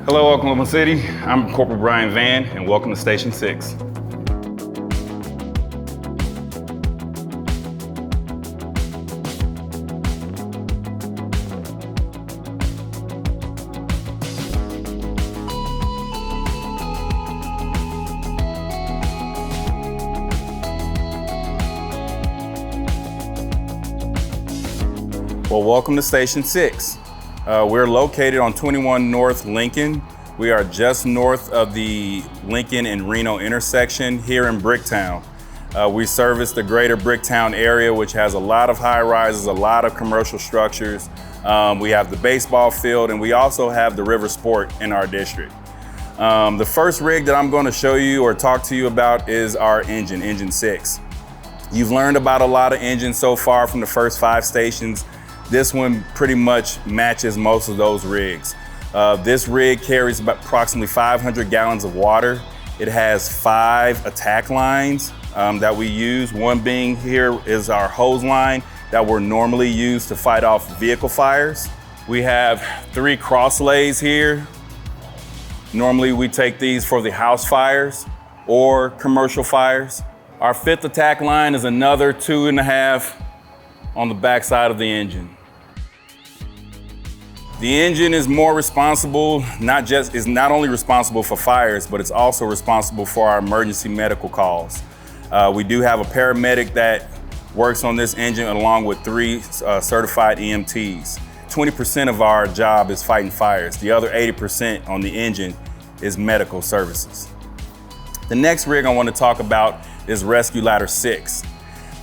Hello, Oklahoma City. I'm Corporal Vann, and welcome to Station 6. Well, welcome to Station 6. We're located on 21 North Lincoln. We are just north of the Lincoln and Reno intersection here in Bricktown. We service the greater Bricktown area, which has a lot of high rises, a lot of commercial structures. We have the baseball field, and we also have the river sport in our district. The first rig that I'm going to show you or talk to you about is our engine 6. You've learned about a lot of engines so far from the first 5 stations. This one pretty much matches most of those rigs. This rig carries about approximately 500 gallons of water. It has 5 attack lines that we use. One being here is our hose line that we're normally used to fight off vehicle fires. We have 3 cross lays here. Normally we take these for the house fires or commercial fires. Our 5th attack line is another 2.5 on the backside of the engine. The engine is more responsible, is not only responsible for fires, but it's also responsible for our emergency medical calls. We do have a paramedic that works on this engine along with 3 certified EMTs. 20% of our job is fighting fires. The other 80% on the engine is medical services. The next rig I want to talk about is Rescue Ladder 6.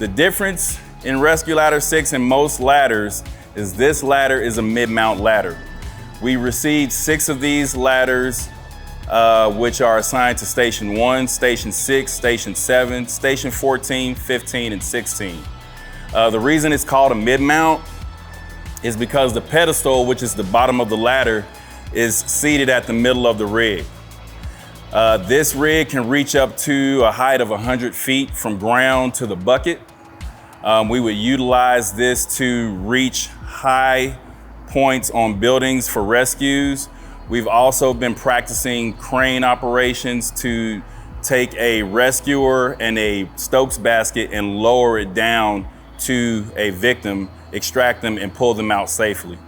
The difference in Rescue Ladder 6 and most ladders is this ladder is a mid-mount ladder. We received 6 of these ladders, which are assigned to Station 1, Station 6, Station 7, Station 14, 15, and 16. The reason it's called a mid-mount is because the pedestal, which is the bottom of the ladder, is seated at the middle of the rig. This rig can reach up to a height of 100 feet from ground to the bucket. We would utilize this to reach high points on buildings for rescues. We've also been practicing crane operations to take a rescuer and a Stokes basket and lower it down to a victim, extract them, and pull them out safely.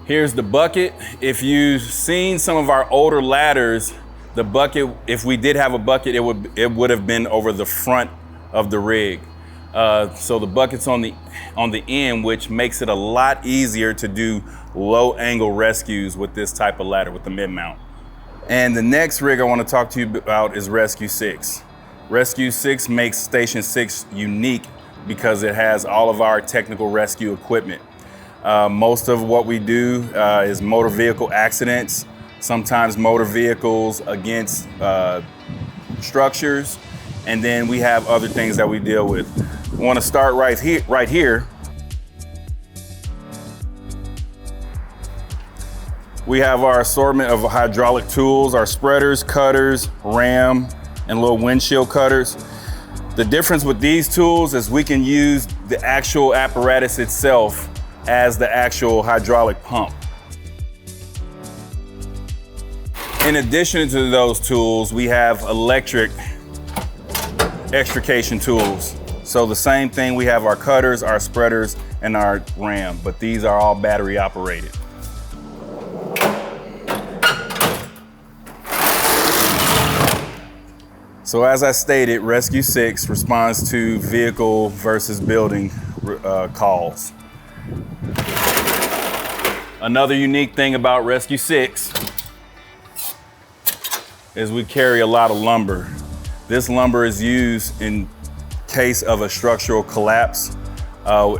Here's the bucket. If you've seen some of our older ladders, the bucket, if we did have a bucket, it would have been over the front of the rig. So the bucket's on the end, which makes it a lot easier to do low angle rescues with this type of ladder, with the mid mount. And the next rig I want to talk to you about is Rescue 6. Rescue 6 makes Station 6 unique because it has all of our technical rescue equipment. Most of what we do is motor vehicle accidents, sometimes motor vehicles against structures, and then we have other things that we deal with. I want to start right here. We have our assortment of hydraulic tools, our spreaders, cutters, ram, and little windshield cutters. The difference with these tools is we can use the actual apparatus itself as the actual hydraulic pump. In addition to those tools, we have electric extrication tools. So the same thing, we have our cutters, our spreaders, and our ram, but these are all battery operated. So as I stated, Rescue 6 responds to vehicle versus building calls. Another unique thing about Rescue 6 is we carry a lot of lumber. This lumber is used in case of a structural collapse.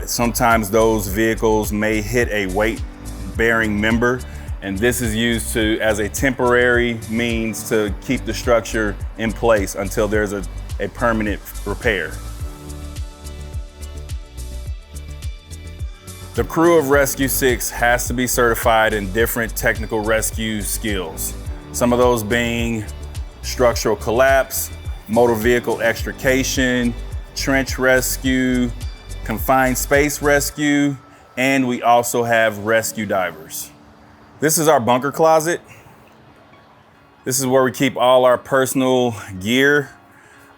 Sometimes those vehicles may hit a weight-bearing member, and this is used as a temporary means to keep the structure in place until there's a permanent repair. The crew of Rescue 6 has to be certified in different technical rescue skills. Some of those being structural collapse, motor vehicle extrication, trench rescue, confined space rescue, and we also have rescue divers. This is our bunker closet. This is where we keep all our personal gear.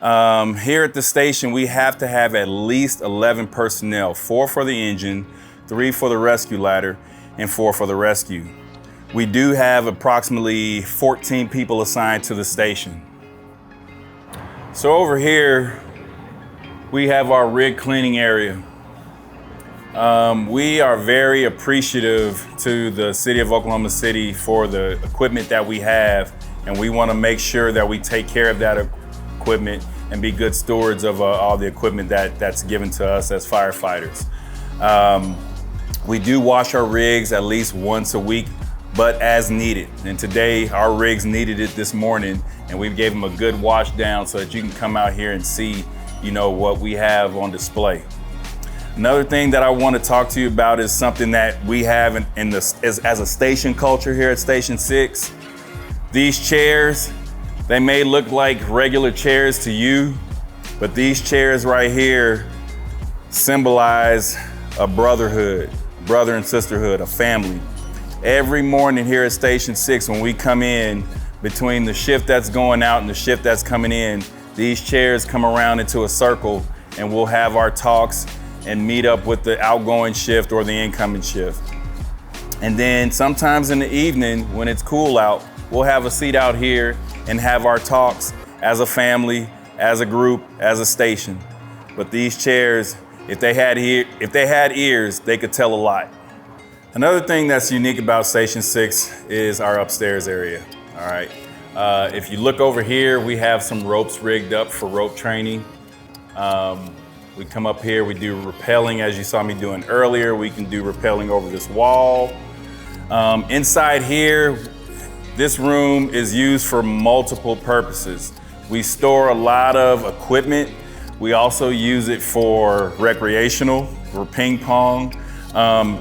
Here at the station, we have to have at least 11 personnel, 4 for the engine, 3 for the rescue ladder, and 4 for the rescue. We do have approximately 14 people assigned to the station. So over here, we have our rig cleaning area. We are very appreciative to the city of Oklahoma City for the equipment that we have, and we want to make sure that we take care of that equipment and be good stewards of all the equipment that's given to us as firefighters. We do wash our rigs at least once a week, but as needed. And today our rigs needed it this morning, and we gave them a good wash down so that you can come out here and see, what we have on display. Another thing that I want to talk to you about is something that we have as a station culture here at Station 6. These chairs, they may look like regular chairs to you, but these chairs right here symbolize a brotherhood, brother and sisterhood, a family. Every morning here at Station 6, when we come in, between the shift that's going out and the shift that's coming in, these chairs come around into a circle, and we'll have our talks and meet up with the outgoing shift or the incoming shift. And then sometimes in the evening, when it's cool out, we'll have a seat out here and have our talks as a family, as a group, as a station. But these chairs, if they had ears, they could tell a lot. Another thing that's unique about Station 6 is our upstairs area, all right? If you look over here, we have some ropes rigged up for rope training. We come up here, we do rappelling as you saw me doing earlier. We can do rappelling over this wall. Inside here, this room is used for multiple purposes. We store a lot of equipment. We also use it for recreational, for ping pong.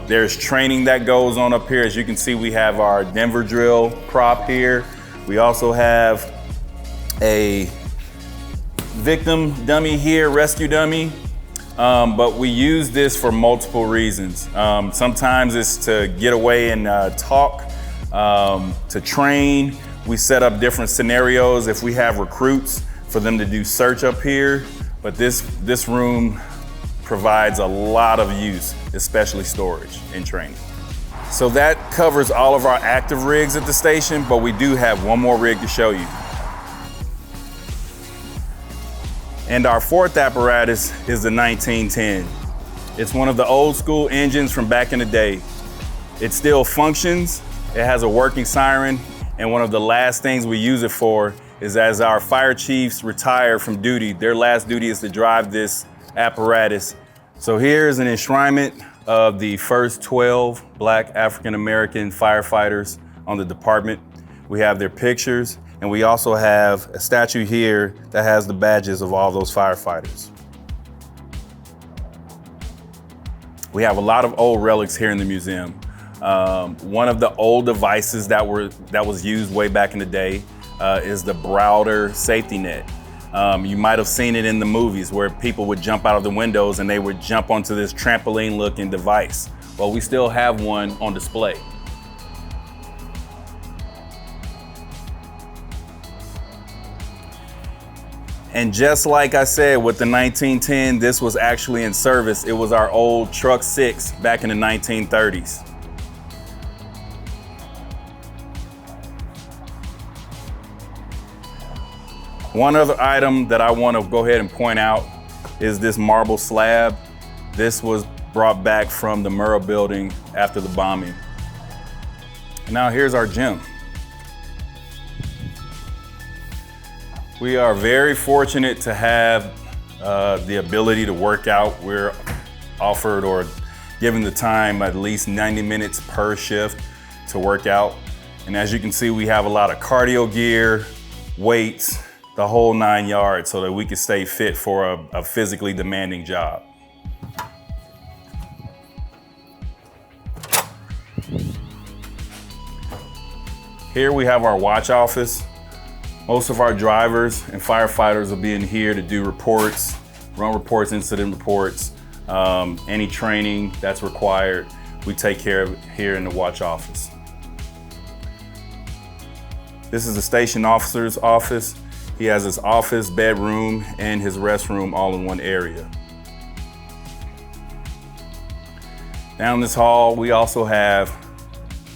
There's training that goes on up here. As you can see, we have our Denver drill prop here. We also have a victim dummy here, rescue dummy. But we use this for multiple reasons. Sometimes it's to get away and talk, to train. We set up different scenarios if we have recruits for them to do search up here. But this room provides a lot of use, especially storage and training. So that covers all of our active rigs at the station, but we do have one more rig to show you. And our fourth apparatus is the 1910. It's one of the old school engines from back in the day. It still functions, it has a working siren, and one of the last things we use it for is as our fire chiefs retire from duty, their last duty is to drive this apparatus. So here's an enshrinement of the first 12 Black African-American firefighters on the department. We have their pictures, and we also have a statue here that has the badges of all those firefighters. We have a lot of old relics here in the museum. One of the old devices that was used way back in the day is the Browder safety net. You might have seen it in the movies where people would jump out of the windows and they would jump onto this trampoline-looking device. Well, we still have one on display. And just like I said, with the 1910, this was actually in service. It was our old Truck 6 back in the 1930s. One other item that I want to go ahead and point out is this marble slab. This was brought back from the Murrah building after the bombing. And now here's our gym. We are very fortunate to have the ability to work out. We're offered or given the time at least 90 minutes per shift to work out. And as you can see, we have a lot of cardio gear, weights, the whole 9 yards so that we can stay fit for a physically demanding job. Here we have our watch office. Most of our drivers and firefighters will be in here to do reports, run reports, incident reports, any training that's required, we take care of it here in the watch office. This is the station officer's office. He has his office, bedroom, and his restroom all in one area. Down this hall, we also have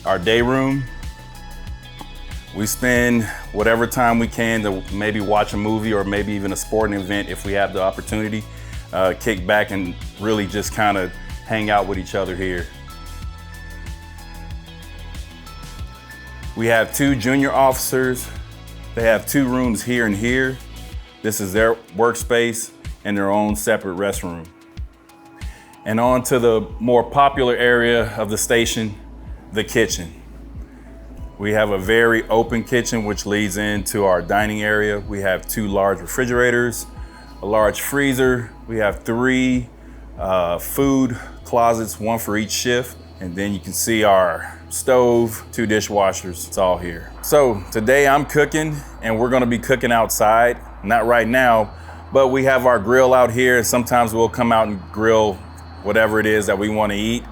our day room. We spend whatever time we can to maybe watch a movie or maybe even a sporting event if we have the opportunity. Kick back and really just kind of hang out with each other here. We have 2 junior officers. They have 2 rooms here and here. This is their workspace and their own separate restroom. And on to the more popular area of the station, the kitchen. We have a very open kitchen, which leads into our dining area. We have 2 large refrigerators, a large freezer. We have 3 food closets, 1 for each shift. And then you can see our stove, 2 dishwashers, it's all here. So today I'm cooking and we're gonna be cooking outside. Not right now, but we have our grill out here and sometimes we'll come out and grill whatever it is that we wanna eat.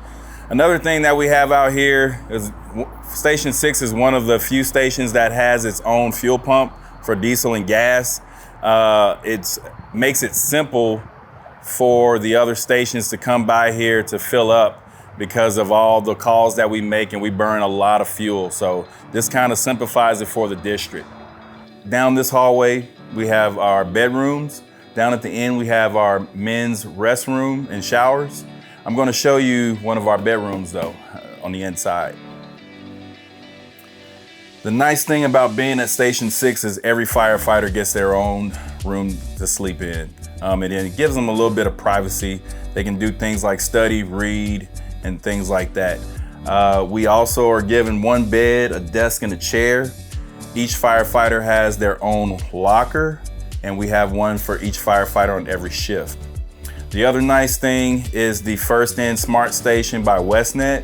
Another thing that we have out here is Station 6 is one of the few stations that has its own fuel pump for diesel and gas. It makes it simple for the other stations to come by here to fill up because of all the calls that we make and we burn a lot of fuel. So this kind of simplifies it for the district. Down this hallway, we have our bedrooms. Down at the end, we have our men's restroom and showers. I'm gonna show you one of our bedrooms though, on the inside. The nice thing about being at Station 6 is every firefighter gets their own room to sleep in. And it gives them a little bit of privacy. They can do things like study, read, and things like that. We also are given 1 bed, a desk, and a chair. Each firefighter has their own locker, and we have 1 for each firefighter on every shift. The other nice thing is the First In Smart Station by Westnet.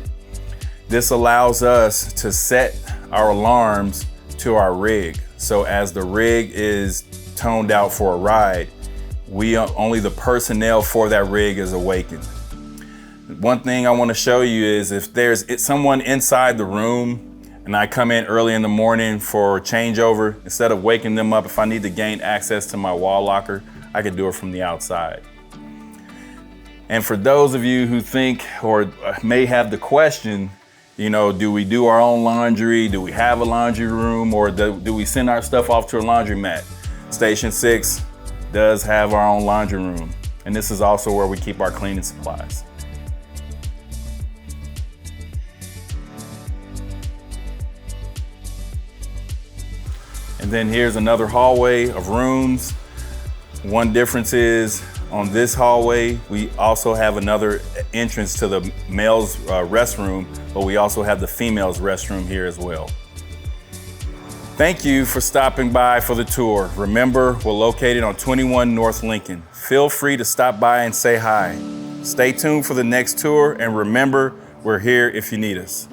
This allows us to set our alarms to our rig. So as the rig is toned out for a ride, only the personnel for that rig is awakened. One thing I want to show you is if there's someone inside the room and I come in early in the morning for changeover, instead of waking them up, if I need to gain access to my wall locker, I can do it from the outside. And for those of you who think or may have the question, you know, do we do our own laundry? Do we have a laundry room, or do we send our stuff off to a laundromat? Station 6 does have our own laundry room. And this is also where we keep our cleaning supplies. And then here's another hallway of rooms. One difference is on this hallway, we also have another entrance to the male's restroom, but we also have the female's restroom here as well. Thank you for stopping by for the tour. Remember, we're located on 21 North Lincoln. Feel free to stop by and say hi. Stay tuned for the next tour, and remember, we're here if you need us.